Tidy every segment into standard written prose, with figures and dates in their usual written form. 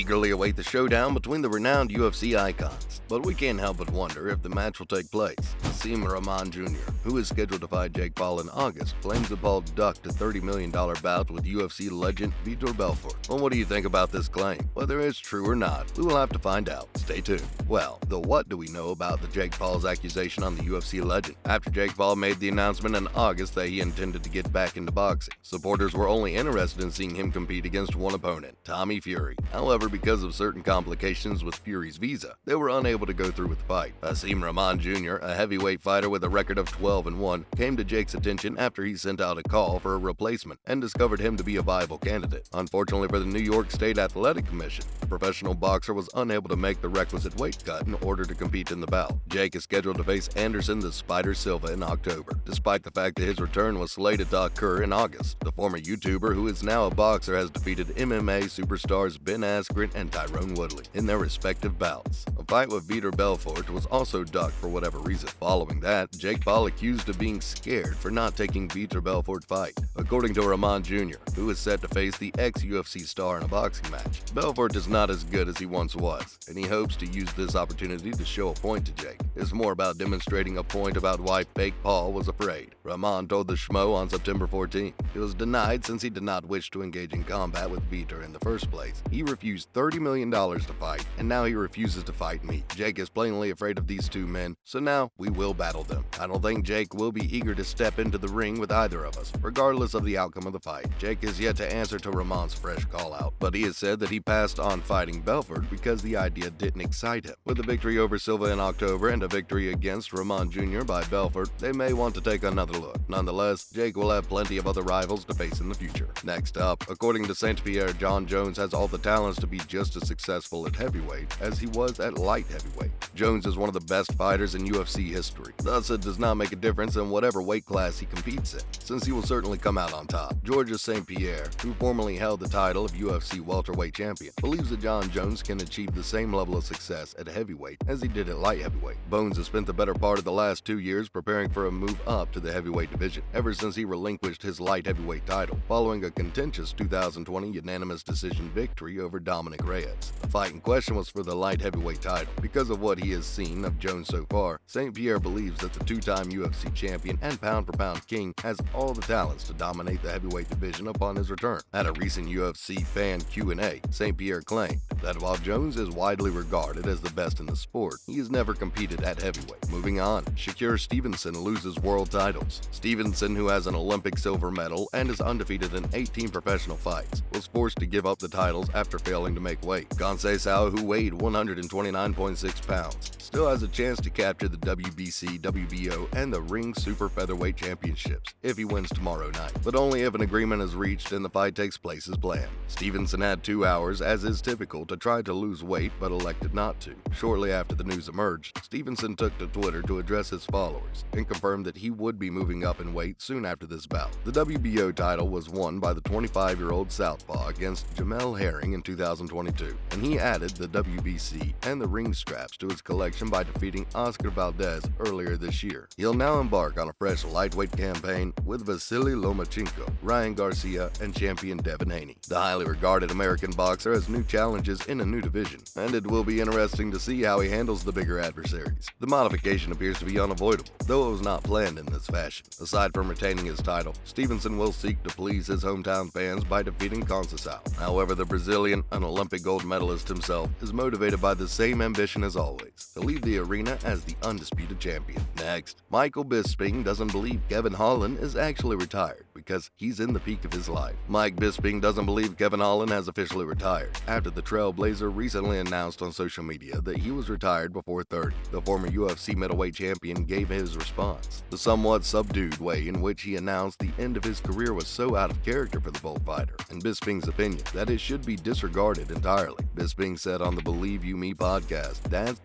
eagerly await the showdown between the renowned UFC icons, but we can't help but wonder if the match will take place. Hasim Rahman Jr., who is scheduled to fight Jake Paul in August, claims that Paul ducked a $30 million bout with UFC legend Vitor Belfort. Well, what do you think about this claim? Whether it's true or not, we will have to find out. Stay tuned. Well, what do we know about the Jake Paul's accusation on the UFC legend? After Jake Paul made the announcement in August that he intended to get back into boxing, supporters were only interested in seeing him compete against one opponent, Tommy Fury. However, because of certain complications with Fury's visa, they were unable to go through with the fight. Hasim Rahman Jr., a heavyweight fighter with a record of 12-1, came to Jake's attention after he sent out a call for a replacement and discovered him to be a viable candidate. Unfortunately for the New York State Athletic Commission, the professional boxer was unable to make the requisite weight cut in order to compete in the bout. Jake is scheduled to face Anderson The Spider Silva in October, despite the fact that his return was slated to occur in August. The former YouTuber, who is now a boxer, has defeated MMA superstars Ben Askren and Tyron Woodley in their respective bouts. A fight with Vitor Belfort was also ducked for whatever reason. Following that, Jake Paul accused of being scared for not taking Vitor Belfort's fight. According to Rahman Jr., who is set to face the ex-UFC star in a boxing match, Belfort is not as good as he once was, and he hopes to use this opportunity to show a point to Jake. It's more about demonstrating a point about why fake Paul was afraid. Rahman told the Schmo on September 14. It was denied since he did not wish to engage in combat with Vitor in the first place. He refused $30 million to fight, and now he refuses to fight me. Jake is plainly afraid of these two men, so now we will battle them. I don't think Jake will be eager to step into the ring with either of us, regardless of the outcome of the fight. Jake is yet to answer to Rahman's fresh call-out, but he has said that he passed on fighting Belfort because the idea didn't excite him. With a victory over Silva in October and a victory against Rahman Jr. by Belfort, they may want to take another look. Nonetheless, Jake will have plenty of other rivals to face in the future. Next up, according to St. Pierre, Jon Jones has all the talents to be just as successful at heavyweight as he was at light heavyweight. Jones is one of the best fighters in UFC history. Thus, it does not make a difference in whatever weight class he competes in, since he will certainly come out on top. Georges St. Pierre, who formerly held the title of UFC welterweight champion, believes that Jon Jones can achieve the same level of success at heavyweight as he did at light heavyweight. Bones has spent the better part of the last 2 years preparing for a move up to the heavyweight division, ever since he relinquished his light heavyweight title, following a contentious 2020 unanimous decision victory over Dominic Reyes. The fight in question was for the light heavyweight title. Because of what he has seen of Jones so far, St. Pierre believes that the two-time UFC champion and pound-for-pound king has all the talents to dominate the heavyweight division upon his return. At a recent UFC fan Q&A, St. Pierre claimed that while Jones is widely regarded as the best in the sport, he has never competed at heavyweight. Moving on, Shakur Stevenson loses world titles. Stevenson, who has an Olympic silver medal and is undefeated in 18 professional fights, was forced to give up the titles after failing to make weight. Conceição, who weighed 129.6 pounds, still has a chance to capture the WBC, WBO, and the Ring Super Featherweight Championships if he wins tomorrow night, but only if an agreement is reached and the fight takes place as planned. Stevenson had 2 hours, as is typical, to try to lose weight but elected not to. Shortly after the news emerged, Stevenson took to Twitter to address his followers and confirmed that he would be moving up in weight soon after this bout. The WBO title was won by the 25-year-old Southpaw against Jamel Herring in 2022, and he added the WBC and the ring straps to his collection by defeating Oscar Valdez earlier this year. He'll now embark on a fresh lightweight campaign with Vasily Lomachenko, Ryan Garcia, and champion Devin Haney. The highly regarded American boxer has new challenges in a new division, and it will be interesting to see how he handles the bigger adversaries. The modification appears to be unavoidable, though it was not planned in this fashion. Aside from retaining his title, Stevenson will seek to please his hometown fans by defeating Conceição. However, the Brazilian, an Olympic gold medalist himself, is motivated by the same ambition as always: to leave the arena as the undisputed champion. Next, Michael Bisping doesn't believe Kevin Holland is actually retired because he's in the peak of his life. Mike Bisping doesn't believe Kevin Holland has officially retired after the Trailblazer recently announced on social media that he was retired before 30. The former UFC middleweight champion gave his response. The somewhat subdued way in which he announced the end of his career was so out of character for the Bolt fighter, in Bisping's opinion, that it should be disregarded entirely. Bisping said on the Believe You Me podcast, "That's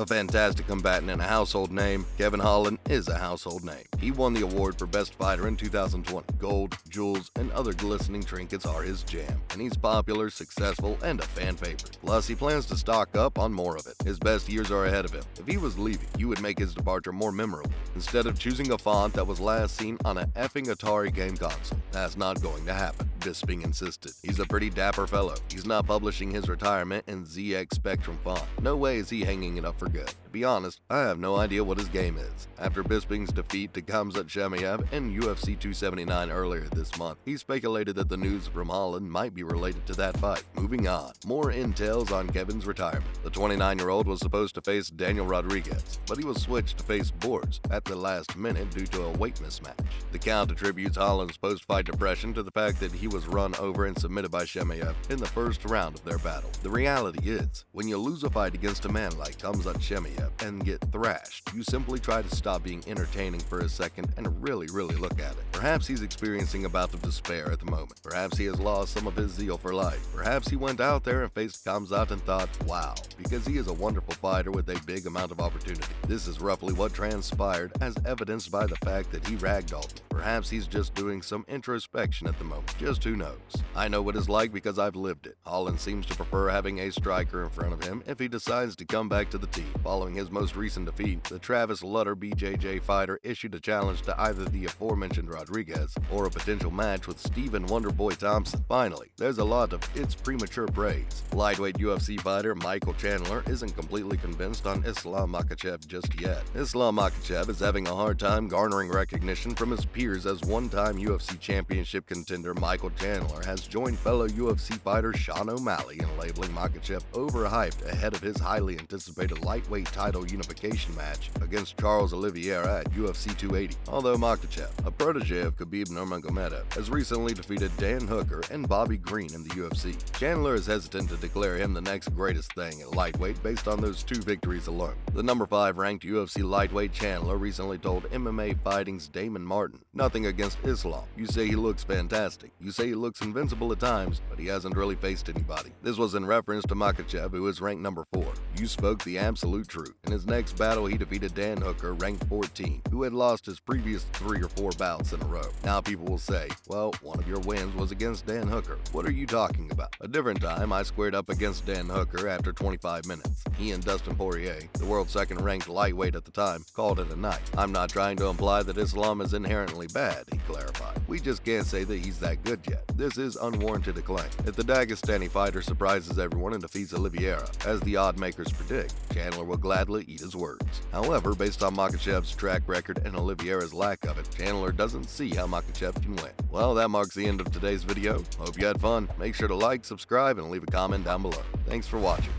a fantastic combatant and a household name. Kevin Holland is a household name. He won the award for Best Fighter in 2020. Gold, jewels, and other glistening trinkets are his jam, and he's popular, successful, and a fan favorite. Plus, he plans to stock up on more of it. His best years are ahead of him. If he was leaving, you would make his departure more memorable, instead of choosing a font that was last seen on an effing Atari game console. That's not going to happen." Bisping insisted. He's a pretty dapper fellow. He's not publishing his retirement in ZX Spectrum font. No way is he hanging it up for good. To be honest, I have no idea what his game is. After Bisping's defeat to Khamzat Chimaev in UFC 279 earlier this month, he speculated that the news from Holland might be related to that fight. Moving on, more intels on Kevin's retirement. The 29-year-old was supposed to face Daniel Rodriguez, but he was switched to face Borz at the last minute due to a weight mismatch. The count attributes Holland's post-fight depression to the fact that he was run over and submitted by Chimaev in the first round of their battle. The reality is, when you lose a fight against a man like Khamzat Chimaev and get thrashed, you simply try to stop being entertaining for a second and really look at it. Perhaps he's experiencing a bout of despair at the moment. Perhaps he has lost some of his zeal for life. Perhaps he went out there and faced Khamzat and thought, wow, because he is a wonderful fighter with a big amount of opportunity. This is roughly what transpired, as evidenced by the fact that he ragdolled me. Perhaps he's just doing some introspection at the moment. Just who knows? I know what it's like because I've lived it. Holland seems to prefer having a striker in front of him if he decides to come back to the team. Following his most recent defeat, the Travis Lutter BJJ fighter issued a challenge to either the aforementioned Rodriguez or a potential match with Stephen Wonderboy Thompson. Finally, there's a lot of it's premature praise. Lightweight UFC fighter Michael Chandler isn't completely convinced on Islam Makhachev just yet. Islam Makhachev is having a hard time garnering recognition from his peers, as one-time UFC championship contender Michael Chandler has joined fellow UFC fighter Sean O'Malley in labeling Makhachev overhyped ahead of his highly anticipated lightweight title unification match against Charles Oliveira at UFC 280. Although Makhachev, a protege of Khabib Nurmagomedov, has recently defeated Dan Hooker and Bobby Green in the UFC, Chandler is hesitant to declare him the next greatest thing at lightweight based on those 2 victories alone. The number 5 ranked UFC lightweight Chandler recently told MMA Fighting's Damon Martin, "Nothing against Islam. You say he looks fantastic. You say he looks invincible at times, but he hasn't really faced anybody." This was in reference to Makhachev, who is ranked number 4. You spoke the absolute truth. In his next battle, he defeated Dan Hooker, ranked 14, who had lost his previous 3 or 4 bouts in a row. Now people will say, well, one of your wins was against Dan Hooker. What are you talking about? A different time, I squared up against Dan Hooker after 25 minutes. He and Dustin Poirier, the world's second-ranked lightweight at the time, called it a night. I'm not trying to imply that Islam is inherently bad, he clarified. We just can't say that he's that good yet. This is unwarranted acclaim. If the Dagestani fighter surprises everyone and defeats Oliveira, as the odd makers predict, Chandler will gladly eat his words. However, based on Makhachev's track record and Oliveira's lack of it, Chandler doesn't see how Makhachev can win. Well, that marks the end of today's video. Hope you had fun. Make sure to like, subscribe, and leave a comment down below. Thanks for watching.